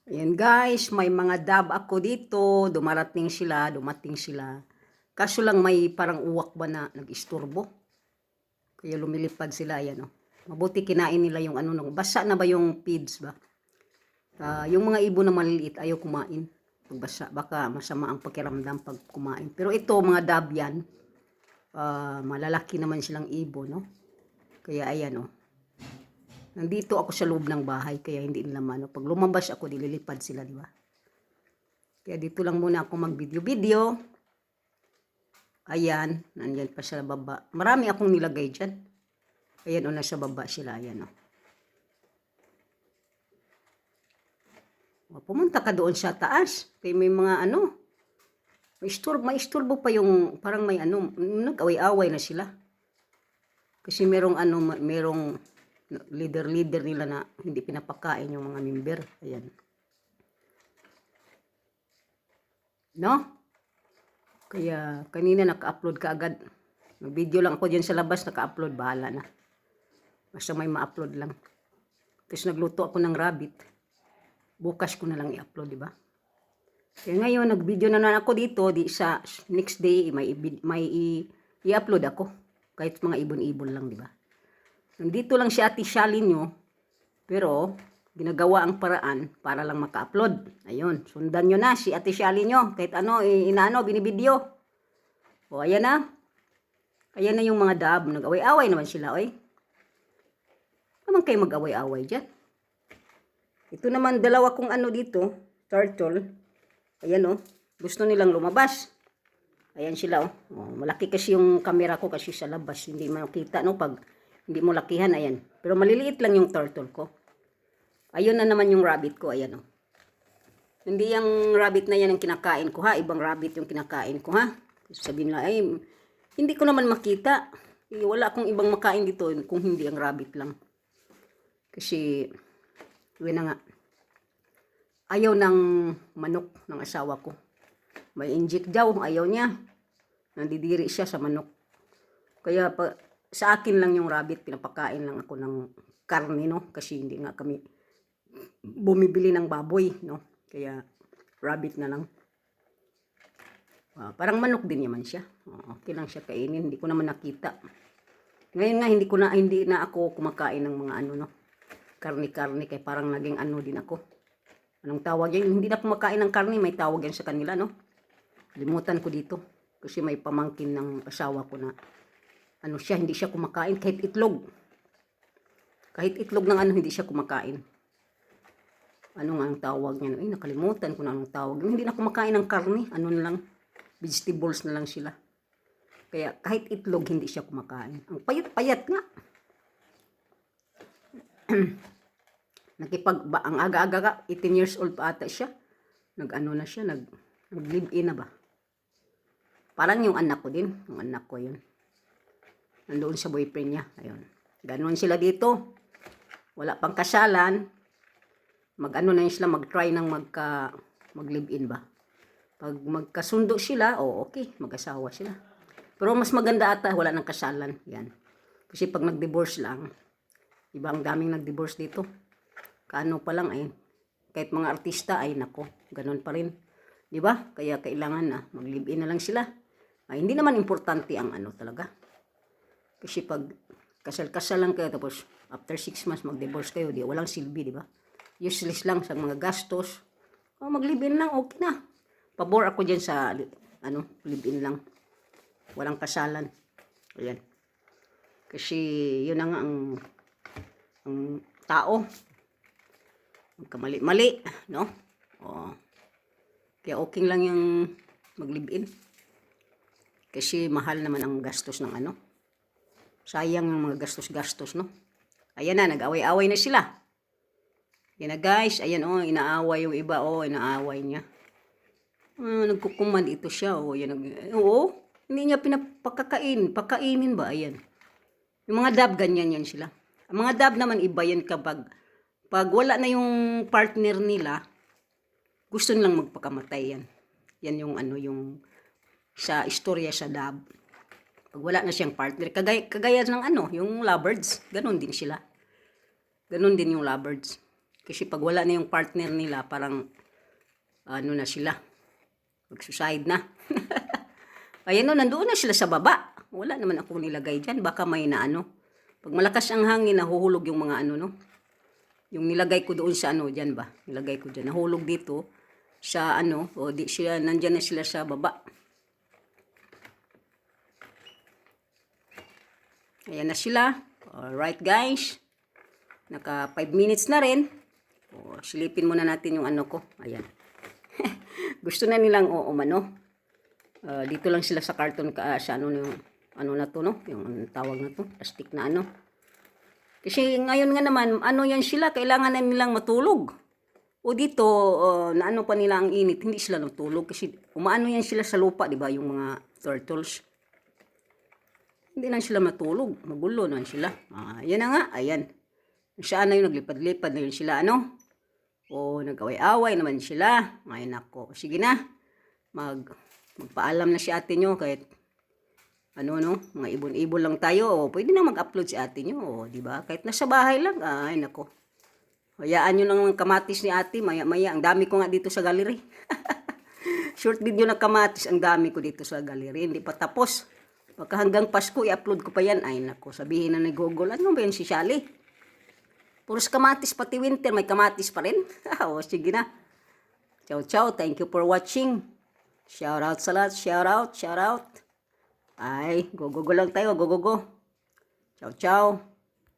Ayan guys, may mga dab ako dito. Dumating sila. Kaso lang may parang uwak ba na nag-isturbo. Kaya lumilipad sila, ayan o. Mabuti kinain nila yung ano nung, basa na ba yung feeds ba? Yung mga ibon na maliliit ayaw kumain. Pag basa, baka masama ang pakiramdam pag kumain. Pero ito, mga dab yan, malalaki naman silang ibon, no? Kaya ayan o. Nandito ako sa loob ng bahay, kaya hindi nila mano. Pag lumabas ako, dililipad sila, di ba? Kaya dito lang muna ako mag-video-video. Ayan, nandyan pa sa baba. Marami akong nilagay dyan. Ayan o, nasa baba sila, ayan o. Pumunta ka doon sa taas. Kaya may mga ano, maisturbo pa yung, parang may ano, nag-away-away na sila. Kasi merong leader nila na hindi pinapakain yung mga member. Ayan. No? Kaya kanina naka-upload ka agad. Nag-video lang ako dyan sa labas, naka-upload. Bahala na. Basta may ma-upload lang. Tapos nagluto ako ng rabbit. Bukas ko na lang i-upload, di ba? Kaya ngayon, nag-video na ako dito. Di sa next day, may i-upload ako. Kahit mga ibon-ibon lang, di ba? Nandito lang si Ate Shalin nyo, pero ginagawa ang paraan para lang maka-upload. Ayun, sundan nyo na si Ate Shalin nyo. Kahit ano, binibideo. O, ayan na. Ayan na yung mga dab. Nag-away-away naman sila, oy. Naman kayo mag-away-away dyan. Ito naman, dalawa kong ano dito, turtle. Ayan, gusto nilang lumabas. Ayan sila, malaki kasi yung camera ko kasi sa labas. Hindi makita, no, pag hindi mo lakihan, ayan. Pero maliliit lang yung turtle ko. Ayun na naman yung rabbit ko, ayan, Hindi yung rabbit na yan ang kinakain ko, ha. Ibang rabbit yung kinakain ko, ha. Sabihin nila, ay, hindi ko naman makita. Wala akong ibang makain dito kung hindi ang rabbit lang. Kasi, yun na nga. Ayaw ng manok ng asawa ko. May inject daw, ayaw niya. Nandidiri siya sa manok. Kaya sa akin lang yung rabbit, pinapakain lang ako ng karne, no? Kasi hindi nga kami bumibili ng baboy, no? Kaya rabbit na lang. Parang manok din naman siya. Okay lang siya kainin, hindi ko naman nakita. Ngayon nga hindi na ako kumakain ng mga ano, no? Karne-karne, kaya parang naging ano din ako. Anong tawag yan? Hindi na kumakain ng karne, may tawag yan sa kanila, no? Limutan ko dito. Kasi may pamangkin ng asawa ko na ano siya, hindi siya kumakain kahit itlog. Kahit itlog ng ano, hindi siya kumakain. Ano nga ang tawag niya? Ay, nakalimutan ko na anong tawag. Hindi na kumakain ng karne. Ano na lang, vegetables na lang sila. Kaya kahit itlog, hindi siya kumakain. Ang payat-payat nga. Ang aga-aga, 18 years old pa ata siya. Nag-ano na siya, nag-live-in na ba? Parang yung anak ko din. Yung anak ko yun. Nandoon sa boyfriend niya. Ayun. Ganon sila dito. Wala pang kasalan. Mag-ano na yun sila, mag-try ng mag-live-in ba? Pag magkasundo sila, okay, mag-asawa sila. Pero mas maganda ata, wala nang kasalan. Yan. Kasi pag nag-divorce lang, iba ang daming nag-divorce dito. Kaano pa lang ay, kahit mga artista ay nako, ganon pa rin. Di ba? Kaya kailangan na mag-live-in na lang sila. Ay, hindi naman importante ang ano talaga. Kasi pag kasal-kasal lang kayo, tapos after 6 months mag-divorce kayo, walang silbi, di ba? Useless lang sa mga gastos. Mag-live-in lang, okay na. Pabor ako dyan sa, live-in lang. Walang kasalan. Ayan. Kasi, yun na nga ang tao. Magkamali-mali, no? Kaya okay lang yung mag-live-in. Kasi mahal naman ang gastos ng ano. Sayang yung mga gastos-gastos, no? Ayan na, nag-away-away na sila. Yan na guys, ayan inaaway yung iba, inaaway niya. Nagkukumand ito siya, hindi niya pakainin ba, ayan. Yung mga dab, ganyan yan sila. Ang mga dab naman, iba yan kapag wala na yung partner nila, gusto nilang magpakamatay yan. Yan yung yung sa istorya sa dab. Pag wala na siyang partner, kagaya ng yung lovebirds, ganun din sila. Ganun din yung lovebirds. Kasi pag wala na yung partner nila, parang ano na sila, mag-suicide na. Ayan o, nandoon na sila sa baba. Wala naman ako nilagay dyan. Baka may na ano. Pag malakas ang hangin, nahuhulog yung mga ano, no? Yung nilagay ko doon sa ano, dyan ba? Nilagay ko dyan. Nahulog dito sa ano, o di sila, nandyan na sila sa baba. Ayan na sila. Alright guys. Naka 5 minutes na rin. O, silipin muna natin yung ano ko. Ayan. Gusto na nilang umano. Dito lang sila sa carton sa ano yung ano na to, no? Yung tawag na to, plastic na ano. Kasi ngayon nga naman, ano yan sila, kailangan na nilang matulog. O dito, na ano pa nila ang init, hindi sila natulog kasi umaano yan sila sa lupa, di ba, yung mga turtles. Hindi na sila matulog, magulo na sila. Yan na nga, ayan. Saan na yung naglipad-lipad na yun sila, ano? O nag-away-away naman sila. Ay nako, sige na. Magpaalam na si ate nyo kahit ano no, mga ibon-ibon lang tayo. O, pwede na mag-upload si ate nyo, o, di ba? Kahit nasa bahay lang. Ay nako. Hayaan nyo ng kamatis ni ate, maya-maya. Ang dami ko nga dito sa gallery. Short video na kamatis, ang dami ko dito sa gallery. Hindi pa tapos. Baka hanggang Pasko, i-upload ko pa yan. Ay nako, sabihin na ni Google, ano ba yan si Shally? Puros kamatis, pati winter, may kamatis pa rin. O, sige na. Ciao, ciao. Thank you for watching. Shout out sa lahat. Shout out, shout out. Ay, go lang tayo. Go. Ciao, ciao.